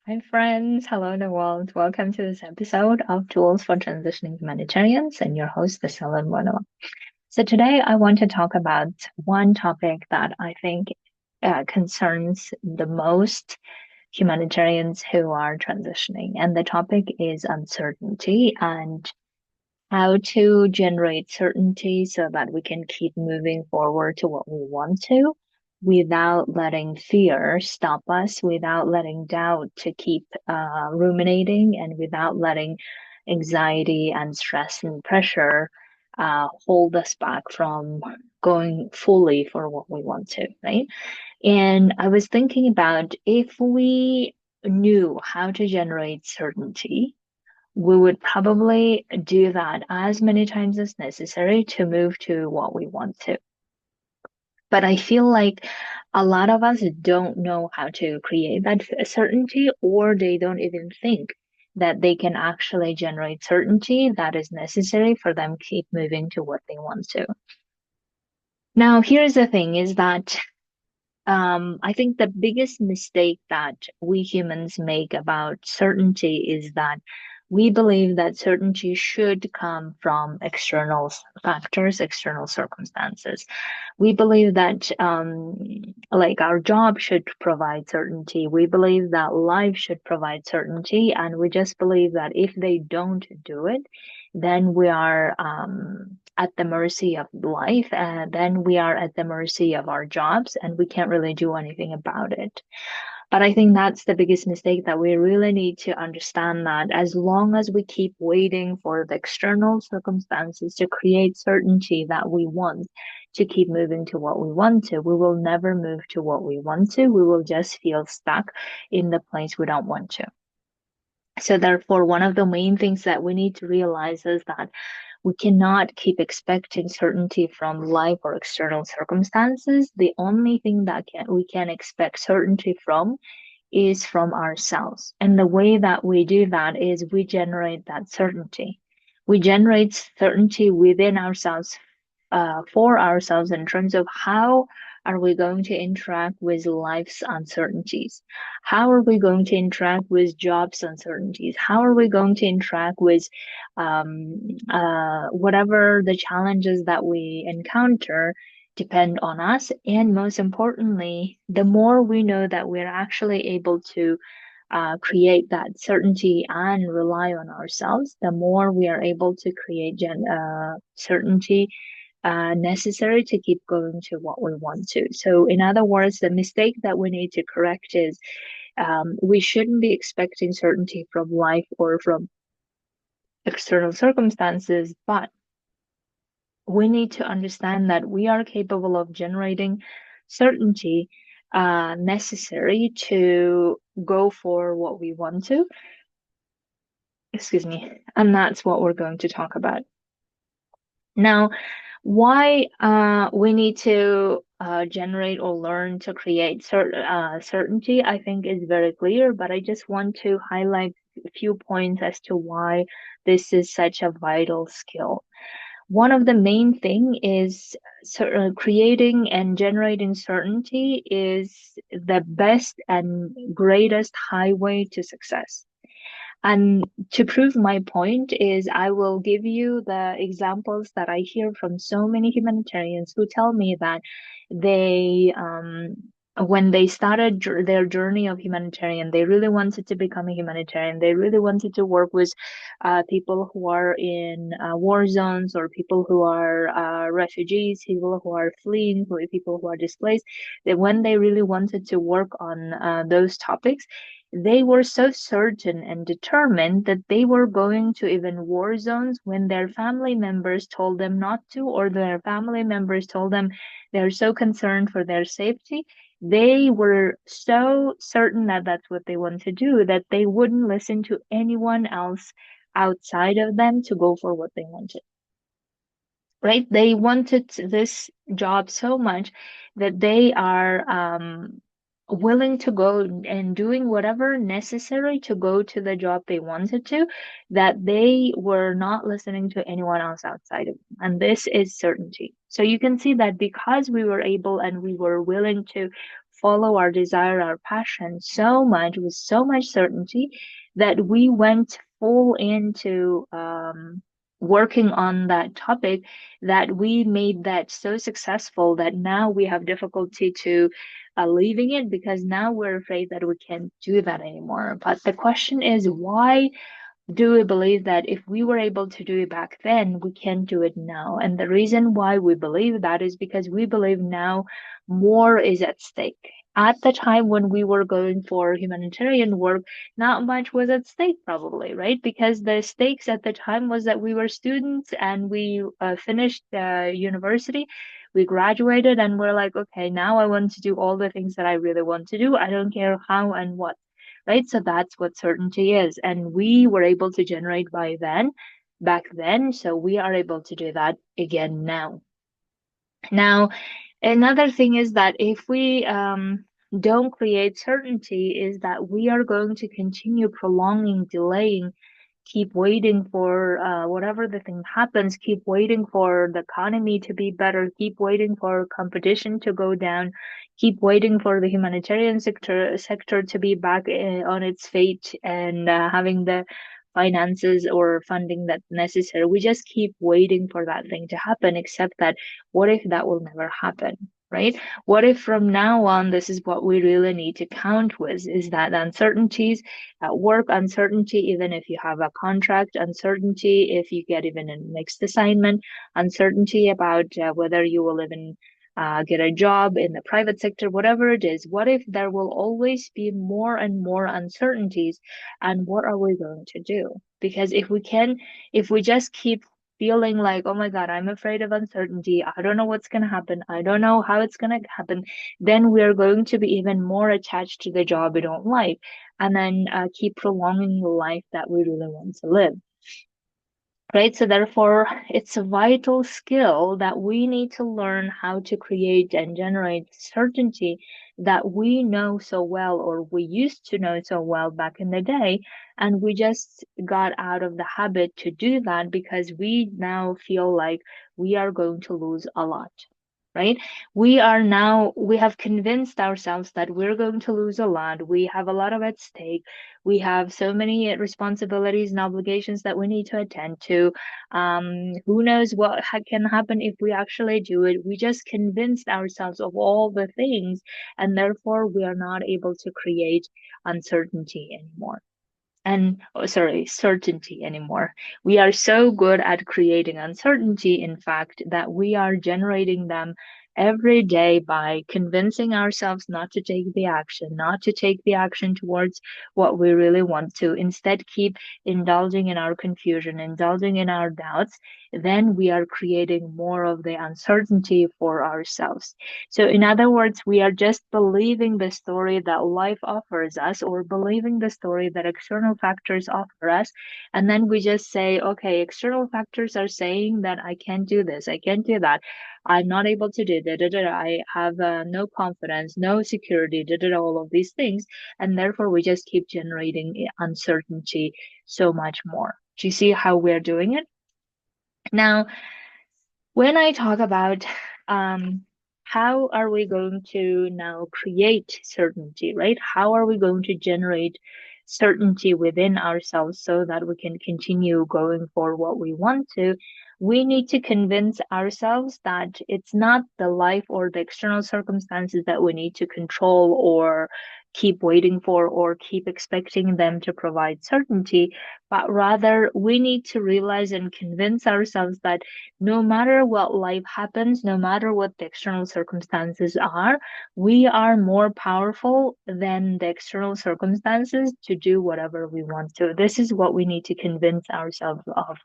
Hi, friends. Hello, in the world. Welcome to this episode of Tools for Transitioning Humanitarians and your host, the Silent One. So, today I want to talk about one topic that I think concerns the most humanitarians who are transitioning, and the topic is uncertainty and how to generate certainty so that we can keep moving forward to what we want to without letting fear stop us, without letting doubt to keep ruminating, and without letting anxiety and stress and pressure hold us back from going fully for what we want to, right? And I was thinking about if we knew how to generate certainty, we would probably do that as many times as necessary to move to what we want to. But I feel like a lot of us don't know how to create that certainty, or they don't even think that they can actually generate certainty that is necessary for them to keep moving to what they want to. Now, here's the thing is that I think the biggest mistake that we humans make about certainty is that we believe that certainty should come from external factors, external circumstances. We believe that, like, our job should provide certainty. We believe that life should provide certainty, and we just believe that if they don't do it, then we are at the mercy of life, and then we are at the mercy of our jobs, and we can't really do anything about it. But I think that's the biggest mistake, that we really need to understand that as long as we keep waiting for the external circumstances to create certainty that we want to keep moving to what we want to, we will never move to what we want to. We will just feel stuck in the place we don't want to. So therefore, one of the main things that we need to realize is that we cannot keep expecting certainty from life or external circumstances. The only thing that we can expect certainty from is from ourselves. And the way that we do that is we generate that certainty. We generate certainty within ourselves, for ourselves, in terms of how are we going to interact with life's uncertainties? How are we going to interact with jobs uncertainties? How are we going to interact with whatever the challenges that we encounter depend on us. And most importantly, the more we know that we're actually able to create that certainty and rely on ourselves, the more we are able to create certainty necessary to keep going to what we want to. So, in other words, the mistake that we need to correct is we shouldn't be expecting certainty from life or from external circumstances, but we need to understand that we are capable of generating certainty necessary to go for what we want to. Excuse me. And that's what we're going to talk about. Now, why we need to generate or learn to create certainty, I think is very clear, but I just want to highlight a few points as to why this is such a vital skill. One of the main thing is creating and generating certainty is the best and greatest highway to success. And to prove my point is I will give you the examples that I hear from so many humanitarians who tell me that they when they started their journey of humanitarian, they really wanted to become a humanitarian. They really wanted to work with people who are in war zones, or people who are refugees, people who are fleeing, or people who are displaced. That when they really wanted to work on those topics, they were so certain and determined that they were going to even war zones when their family members told them not to, or their family members told them they're so concerned for their safety. They were so certain that that's what they want to do, that they wouldn't listen to anyone else outside of them to go for what they wanted. Right? They wanted this job so much that they are willing to go and doing whatever necessary to go to the job they wanted to, that they were not listening to anyone else outside of them. And this is certainty. So you can see that because we were able and we were willing to follow our desire, our passion so much with so much certainty that we went full into working on that topic, that we made that so successful that now we have difficulty to leaving it, because now we're afraid that we can't do that anymore. But the question is, why do we believe that if we were able to do it back then, we can do it now? And the reason why we believe that is because we believe now more is at stake. At the time when we were going for humanitarian work, not much was at stake, probably, right? Because the stakes at the time was that we were students and we finished university, we graduated, and we're like, okay, now I want to do all the things that I really want to do. I don't care how and what, right? So that's what certainty is. And we were able to generate back then. So we are able to do that again now. Now, another thing is that if we don't create certainty, is that we are going to continue prolonging, delaying, keep waiting for whatever the thing happens, keep waiting for the economy to be better, keep waiting for competition to go down, keep waiting for the humanitarian sector to be back on its feet and having the finances or funding that's necessary. We just keep waiting for that thing to happen, except that what if that will never happen? Right? What if from now on, this is what we really need to count with, is that uncertainties at work, uncertainty, even if you have a contract, uncertainty if you get even a next assignment, uncertainty about whether you will even get a job in the private sector, whatever it is. What if there will always be more and more uncertainties? And what are we going to do? Because if we just keep feeling like, oh my God, I'm afraid of uncertainty. I don't know what's going to happen. I don't know how it's going to happen. Then we're going to be even more attached to the job we don't like, and then keep prolonging the life that we really want to live. Right? So therefore, it's a vital skill that we need to learn how to create and generate certainty that we know so well, or we used to know so well back in the day. And we just got out of the habit to do that because we now feel like we are going to lose a lot. Right? We have convinced ourselves that we're going to lose a lot. We have a lot of at stake. We have so many responsibilities and obligations that we need to attend to. Who knows what can happen if we actually do it? We just convinced ourselves of all the things, and therefore we are not able to create uncertainty anymore. And oh, sorry, certainty anymore. We are so good at creating uncertainty, in fact, that we are generating them every day by convincing ourselves not to take the action, not to take the action towards what we really want to. Instead, keep indulging in our confusion, indulging in our doubts. Then we are creating more of the uncertainty for ourselves. So, in other words, we are just believing the story that life offers us, or believing the story that external factors offer us. And then we just say, okay, external factors are saying that I can't do this, I can't do that. I'm not able to do that. I have no confidence, no security, all of these things. And therefore, we just keep generating uncertainty so much more. Do you see how we're doing it? Now, when I talk about how are we going to now create certainty, right? How are we going to generate certainty within ourselves so that we can continue going for what we want to? We need to convince ourselves that it's not the life or the external circumstances that we need to control or keep waiting for or keep expecting them to provide certainty, but rather we need to realize and convince ourselves that no matter what life happens, no matter what the external circumstances are, we are more powerful than the external circumstances to do whatever we want to. This is what we need to convince ourselves of.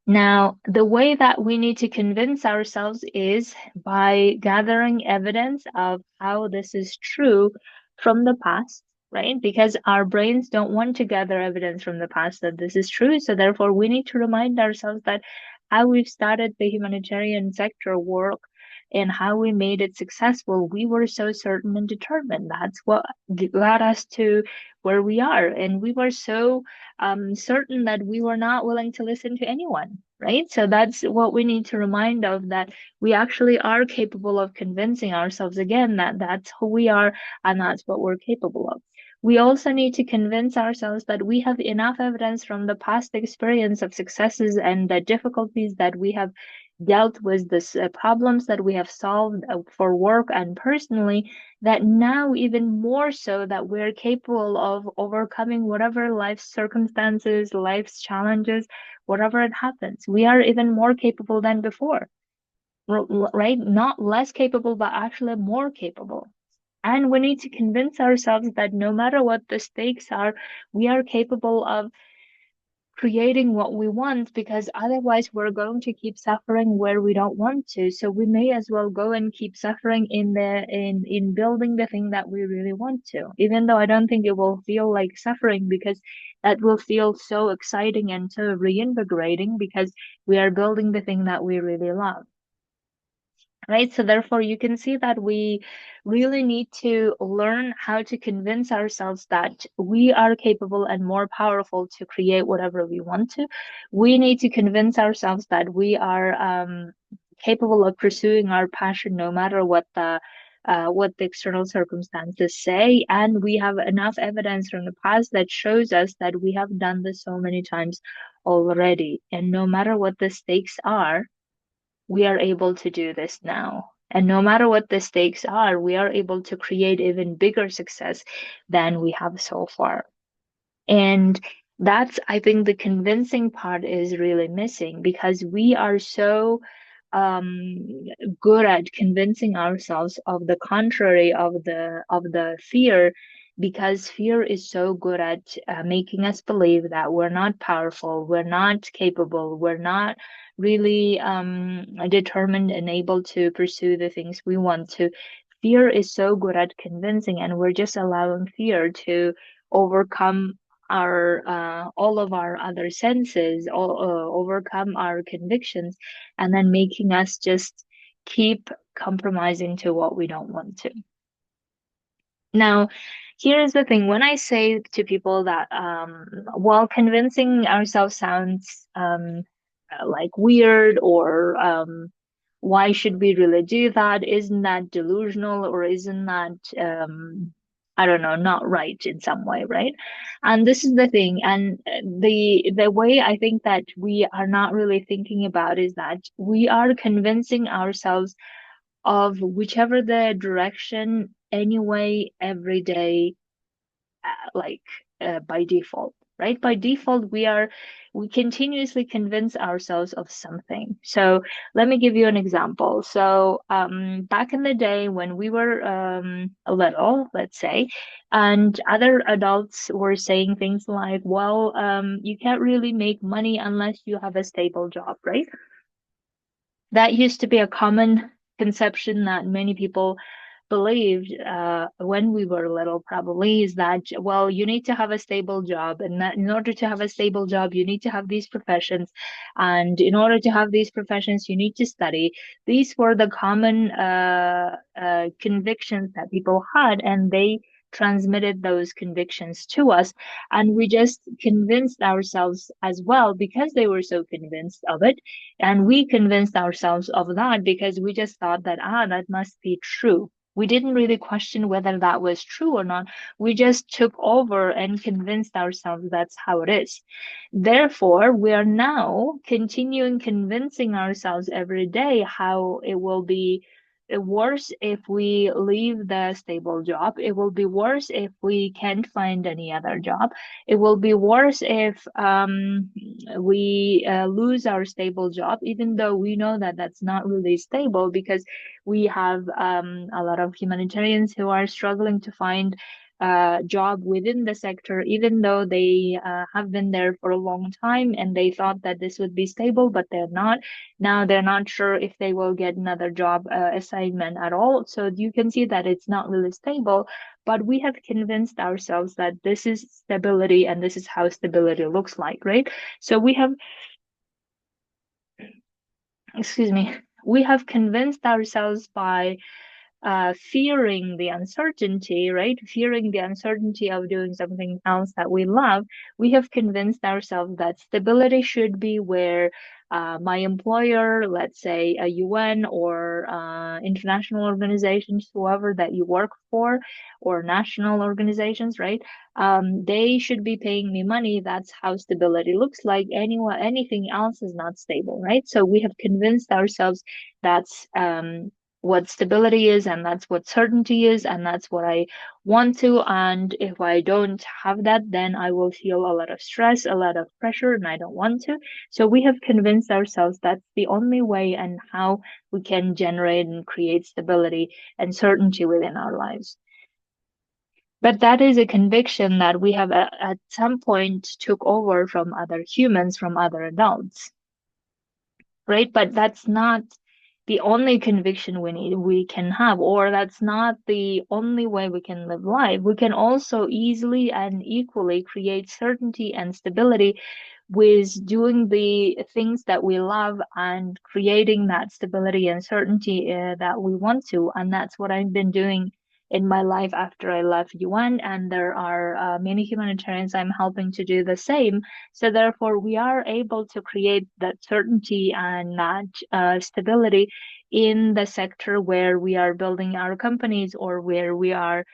Now, the way that we need to convince ourselves is by gathering evidence of how this is true from the past, right? Because our brains don't want to gather evidence from the past that this is true. So therefore, we need to remind ourselves that how we've started the humanitarian sector work and how we made it successful, we were so certain and determined. That's what got us to where we are. And we were so certain that we were not willing to listen to anyone, right? So that's what we need to remind of, that we actually are capable of convincing ourselves again that that's who we are and that's what we're capable of. We also need to convince ourselves that we have enough evidence from the past experience of successes and the difficulties that we have dealt with, this problems that we have solved for work and personally, that now even more so that we're capable of overcoming whatever life's circumstances, life's challenges, whatever it happens. We are even more capable than before, right? Not less capable, but actually more capable. And we need to convince ourselves that no matter what the stakes are, we are capable of creating what we want, because otherwise we're going to keep suffering where we don't want to. So we may as well go and keep suffering in building the thing that we really want to, even though I don't think it will feel like suffering, because that will feel so exciting and so reinvigorating, because we are building the thing that we really love. Right? So therefore, you can see that we really need to learn how to convince ourselves that we are capable and more powerful to create whatever we want to. We need to convince ourselves that we are capable of pursuing our passion no matter what the external circumstances say. And we have enough evidence from the past that shows us that we have done this so many times already. And no matter what the stakes are, we are able to do this now. And no matter what the stakes are, we are able to create even bigger success than we have so far. And that's, I think, the convincing part is really missing, because we are so um, good at convincing ourselves of the contrary of the fear, because fear is so good at making us believe that we're not powerful, we're not capable, we're not really determined and able to pursue the things we want to. Fear is so good at convincing, and we're just allowing fear to overcome our all of our other senses, overcome our convictions, and then making us just keep compromising to what we don't want to. Now, here's the thing. When I say to people that, while convincing ourselves sounds like weird, or why should we really do that? Isn't that delusional, or isn't that, I don't know, not right in some way, right? And this is the thing. And the way I think that we are not really thinking about is that we are convincing ourselves of whichever the direction anyway every day, like by default, right? By default, we continuously convince ourselves of something. So let me give you an example. So back in the day when we were little, let's say, and other adults were saying things like, well, you can't really make money unless you have a stable job, right? That used to be a common conception that many people believed when we were little, probably, is that, well, you need to have a stable job, and that in order to have a stable job, you need to have these professions, and in order to have these professions, you need to study. These were the common convictions that people had, and they transmitted those convictions to us, and we just convinced ourselves as well because they were so convinced of it, and we convinced ourselves of that because we just thought that, that must be true. We didn't really question whether that was true or not. We just took over and convinced ourselves that's how it is. Therefore, we are now continuing convincing ourselves every day how it will be worse if we leave the stable job. It will be worse if we can't find any other job. It will be worse if we lose our stable job, even though we know that that's not really stable, because we have a lot of humanitarians who are struggling to find a job within the sector, even though they have been there for a long time and they thought that this would be stable, but they're not. Now they're not sure if they will get another job assignment at all. So you can see that it's not really stable, but we have convinced ourselves that this is stability and this is how stability looks like, right? So we have, excuse me, we have convinced ourselves by fearing the uncertainty, right? Fearing the uncertainty of doing something else that we love, we have convinced ourselves that stability should be where my employer, let's say a UN or international organizations, whoever that you work for, or national organizations, right? They should be paying me money. That's how stability looks like. Anything else is not stable, right? So we have convinced ourselves that's what stability is, and that's what certainty is, and that's what I want to. And if I don't have that, then I will feel a lot of stress, a lot of pressure, and I don't want to. So we have convinced ourselves that's the only way and how we can generate and create stability and certainty within our lives. But that is a conviction that we have at some point took over from other humans, from other adults, right? But that's not the only conviction we can have, or that's not the only way we can live life. We can also easily and equally create certainty and stability with doing the things that we love and creating that stability and certainty that we want to. And that's what I've been doing in my life after I left UN. And there are many humanitarians I'm helping to do the same. So therefore, we are able to create that certainty and that stability in the sector where we are building our companies, or where we are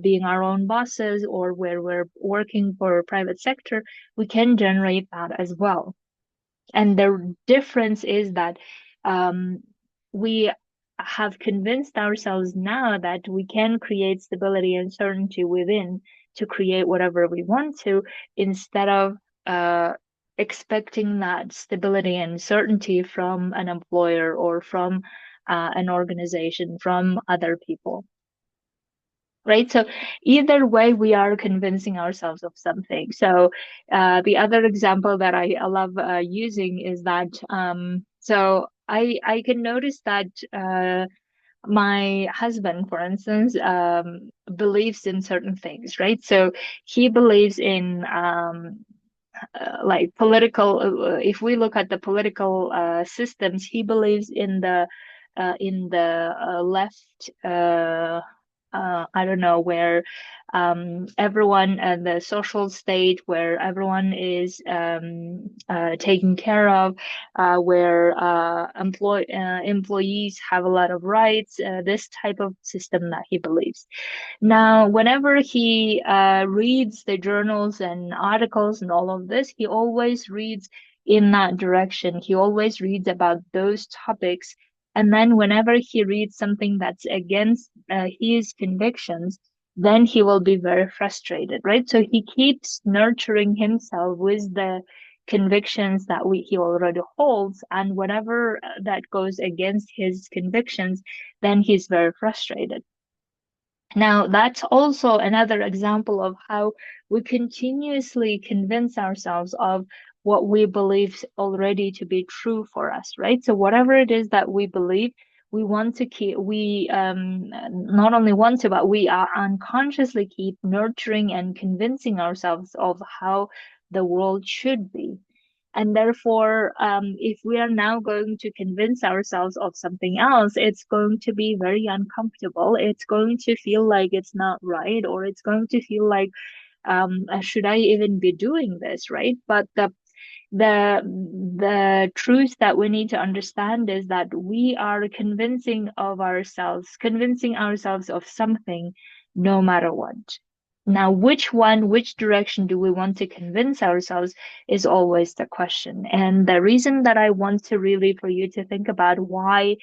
being our own bosses, or where we're working for private sector. We can generate that as well. And the difference is that um, we have convinced ourselves now that we can create stability and certainty within to create whatever we want to, instead of uh, expecting that stability and certainty from an employer or from an organization, from other people. Right. So either way, we are convincing ourselves of something. So the other example that I love using is that so I can notice that my husband, for instance, believes in certain things, right? So he believes in like political. If we look at the political systems, he believes in the left. I don't know, where everyone and the social state where everyone is taken care of, where employees have a lot of rights. This type of system that he believes. Now, whenever he reads the journals and articles and all of this, he always reads in that direction. He always reads about those topics. And then whenever he reads something that's against his convictions, then he will be very frustrated, right? So he keeps nurturing himself with the convictions that he already holds. And whatever that goes against his convictions, then he's very frustrated. Now, that's also another example of how we continuously convince ourselves of what we believe already to be true for us, right? So whatever it is that we believe, we want to keep, we not only want to, but we are unconsciously keep nurturing and convincing ourselves of how the world should be. And therefore, if we are now going to convince ourselves of something else, it's going to be very uncomfortable. It's going to feel like it's not right, or it's going to feel like, should I even be doing this, right? But the truth that we need to understand is that we are convincing ourselves of something, no matter what. Now, which direction do we want to convince ourselves is always the question. And the reason that I want to really for you to think about why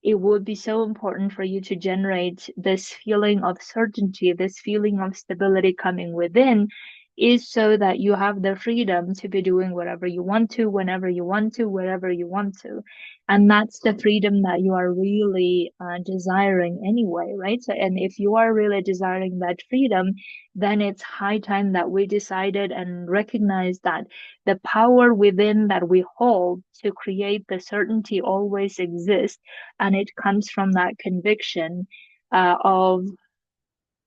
it would be so important for you to generate this feeling of certainty, this feeling of stability coming within, is so that you have the freedom to be doing whatever you want to, whenever you want to, wherever you want to. And that's the freedom that you are really desiring anyway, right? So, and if you are really desiring that freedom, then it's high time that we decided and recognize that the power within that we hold to create the certainty always exists, and it comes from that conviction of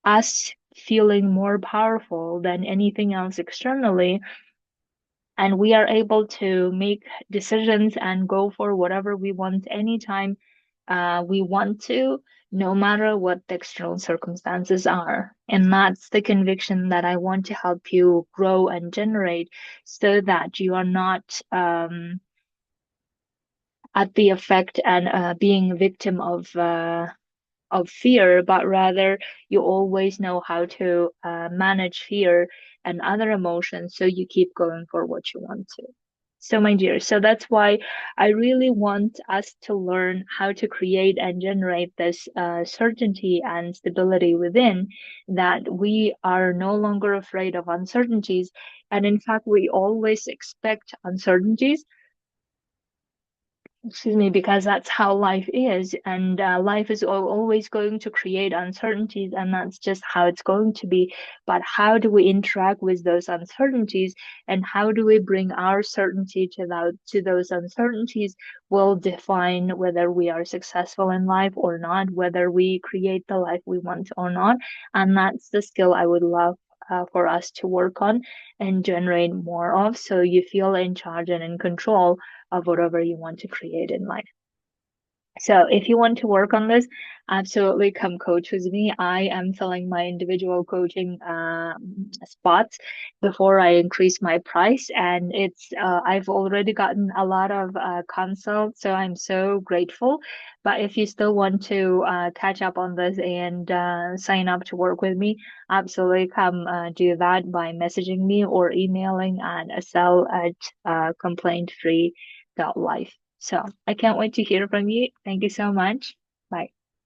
us feeling more powerful than anything else externally, and we are able to make decisions and go for whatever we want anytime We want to, no matter what the external circumstances are. And that's the conviction that I want to help you grow and generate so that you are not at the effect and being a victim of fear, but rather you always know how to manage fear and other emotions so you keep going for what you want to. So, my dear, so that's why I really want us to learn how to create and generate this certainty and stability within, that we are no longer afraid of uncertainties. And in fact, we always expect uncertainties, excuse me, because that's how life is. And life is always going to create uncertainties, and that's just how it's going to be. But how do we interact with those uncertainties, and how do we bring our certainty to those uncertainties will define whether we are successful in life or not, whether we create the life we want or not. And that's the skill I would love for us to work on and generate more of, so you feel in charge and in control of whatever you want to create in life. So if you want to work on this, absolutely come coach with me. I am filling my individual coaching spots before I increase my price, and it's I've already gotten a lot of consults, so I'm so grateful. But if you still want to catch up on this and sign up to work with me, absolutely come do that by messaging me or emailing at asel@complaintfree.life. So I can't wait to hear from you. Thank you so much. Bye.